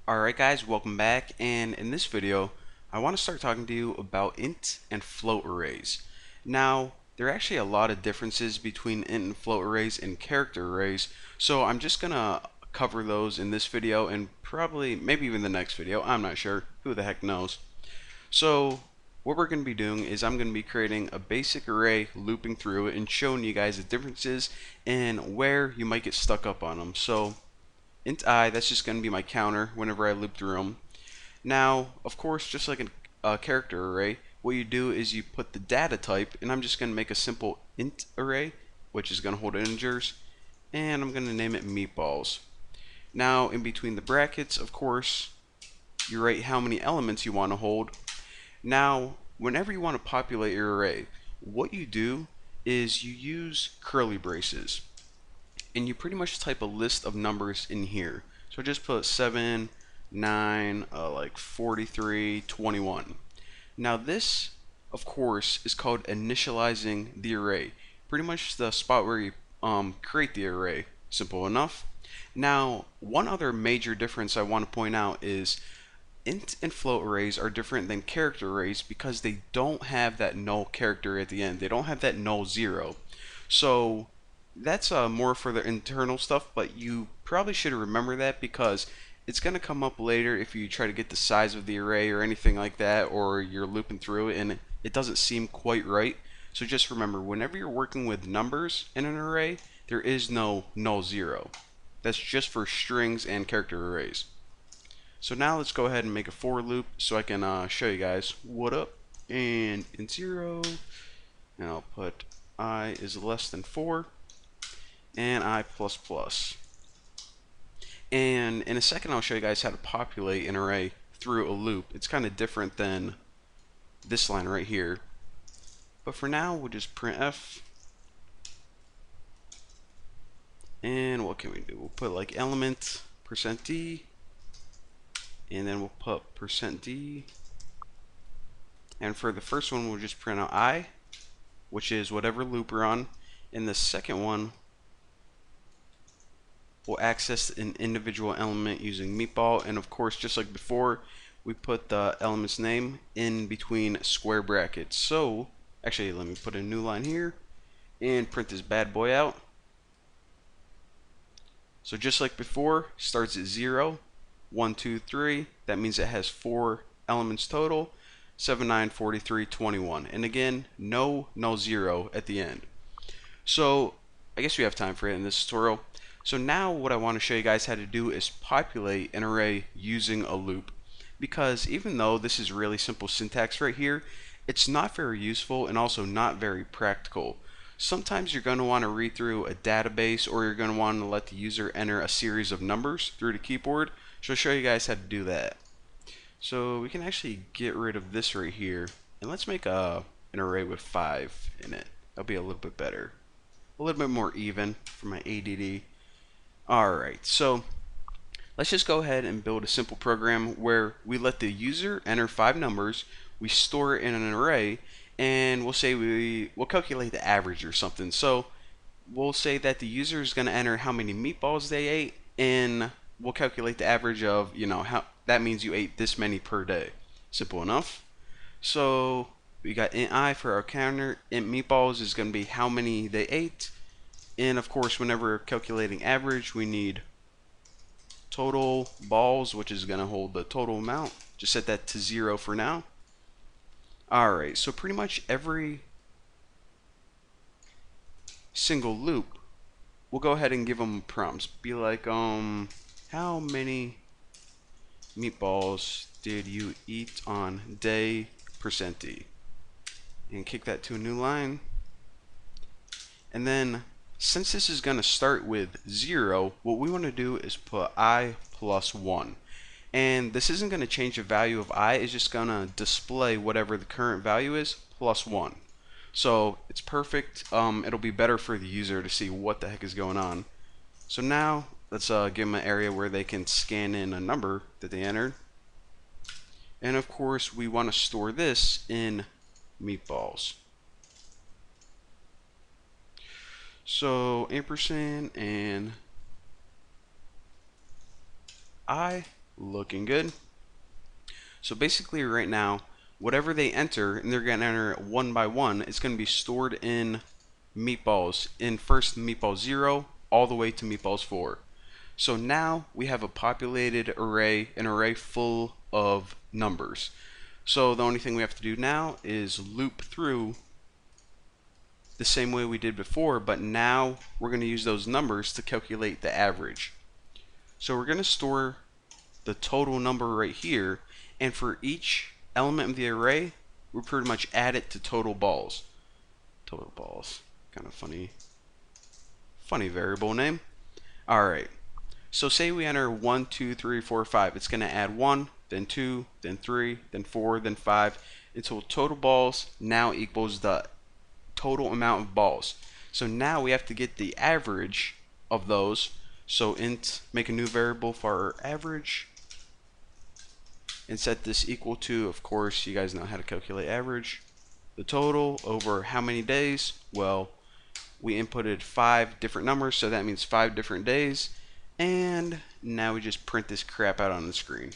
Alright guys, welcome back, and in this video I want to start talking to you about int and float arrays. Now, there are actually a lot of differences between int and float arrays and character arrays, so I'm just gonna cover those in this video and probably maybe even the next video. I'm not sure, who the heck knows. So what we're going to be doing is I'm going to be creating a basic array, looping through it, and showing you guys the differences and where you might get stuck up on them. So int I, that's just going to be my counter whenever I loop through them. Now, of course, just like a character array, what you do is you put the data type, and I'm just going to make a simple int array, which is going to hold integers, and I'm going to name it meatballs. Now, in between the brackets, of course, you write how many elements you want to hold. Now, whenever you want to populate your array, what you do is you use curly braces, and you pretty much type a list of numbers in here. So just put 7, 9, like 43, 21. Now this, of course, is called initializing the array. Pretty much the spot where you create the array. Simple enough. Now, one other major difference I want to point out is int and float arrays are different than character arrays because they don't have that null character at the end. They don't have that null zero. So that's more for the internal stuff, but you probably should remember that because it's going to come up later if you try to get the size of the array or anything like that, or you're looping through it and it doesn't seem quite right. So just remember, whenever you're working with numbers in an array, there is no null zero. That's just for strings and character arrays. So now let's go ahead and make a for loop so I can show you guys what up. And in 0, and I'll put I is less than 4 and I plus plus. And in a second I'll show you guys how to populate an array through a loop. It's kind of different than this line right here. But for now we'll just printf. And what can we do? We'll put like element %d, and then we'll put %d. And for the first one we'll just print out I, which is whatever loop we're on. In the second one we'll access an individual element using meatball, and of course, just like before, we put the element's name in between square brackets. So actually, let me put a new line here and print this bad boy out. So just like before, starts at 0, 1, 2, 3. That means it has 4 elements total. 7, 9, 43, 21. And again, no 0 at the end. So I guess we have time for it in this tutorial. So now what I want to show you guys how to do is populate an array using a loop. Because even though this is really simple syntax right here, it's not very useful and also not very practical. Sometimes you're going to want to read through a database, or you're going to want to let the user enter a series of numbers through the keyboard. So I'll show you guys how to do that. So we can actually get rid of this right here, and let's make an array with 5 in it. That'll be a little bit better. A little bit more even for my ADD. Alright, so let's just go ahead and build a simple program where we let the user enter 5 numbers, we store it in an array, and we'll say we'll calculate the average or something. So we'll say that the user is going to enter how many meatballs they ate, and we'll calculate the average of, how that means you ate this many per day. Simple enough. So we got int I for our counter. Int meatballs is going to be how many they ate. And of course, whenever we're calculating average, we need total balls, which is going to hold the total amount. Just set that to 0 for now. Alright, so pretty much every single loop, we'll go ahead and give them prompts. Be like, how many meatballs did you eat on day %d? And kick that to a new line. And then, since this is going to start with 0, what we want to do is put I plus 1. And this isn't going to change the value of I, it's just going to display whatever the current value is plus 1. So it's perfect. It'll be better for the user to see what the heck is going on. So now let's give them an area where they can scan in a number that they entered. And of course we want to store this in meatballs. So ampersand and I Looking good. So basically right now, whatever they enter, and they're going to enter it one by one, it's going to be stored in meatballs, in first meatball 0 all the way to meatballs 4. So now we have a populated array, an array full of numbers. So the only thing we have to do now is loop through the same way we did before, but now we're going to use those numbers to calculate the average. So we're going to store the total number right here, and for each element of the array, we pretty much add it to total balls. Total balls, kind of funny variable name. Alright, so say we enter 1, 2, 3, 4, 5. It's going to add 1, then 2, then 3, then 4, then 5, until total balls now equals the total amount of balls. So now we have to get the average of those. So int, make a new variable for our average, and set this equal to, of course, you guys know how to calculate average, the total over how many days. Well, we inputted 5 different numbers, so that means 5 different days, and now we just print this crap out on the screen.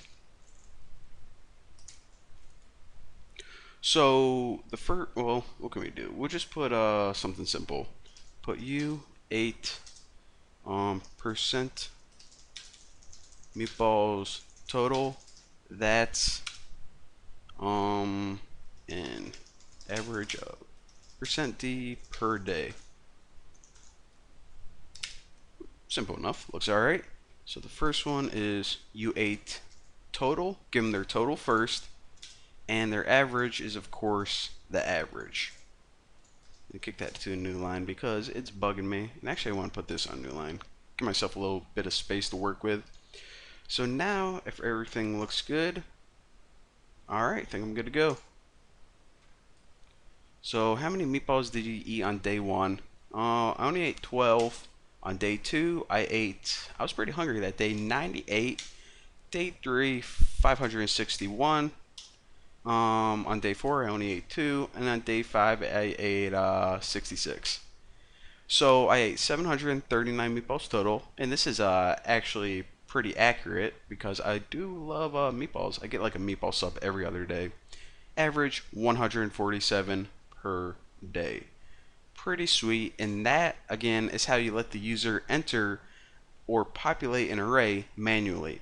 So the first, well, what can we do? We'll just put something simple. Put U8 percent meatballs total. That's an average of %d per day. Simple enough. Looks alright. So the first one is U8 total. Give them their total first. And their average is, of course, the average. And kick that to a new line because it's bugging me. And actually, I want to put this on a new line. Give myself a little bit of space to work with. So now, if everything looks good, alright, I think I'm good to go. So how many meatballs did you eat on day 1? I only ate 12. On day 2, I was pretty hungry that day, 98. Day 3, 561. On day 4, I only ate 2. And on day 5, I ate 66. So I ate 739 meatballs total. And this is actually pretty accurate because I do love meatballs. I get like a meatball sub every other day. Average 147 per day. Pretty sweet. And that again is how you let the user enter or populate an array manually.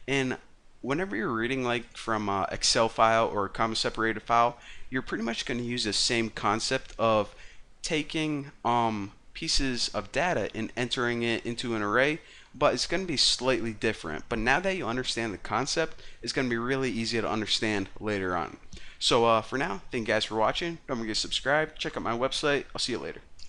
And whenever you're reading like from an Excel file or a comma separated file, you're pretty much going to use the same concept of taking pieces of data and entering it into an array, but it's going to be slightly different. But now that you understand the concept, it's going to be really easy to understand later on. So for now, thank you guys for watching. Don't forget to subscribe. Check out my website. I'll see you later.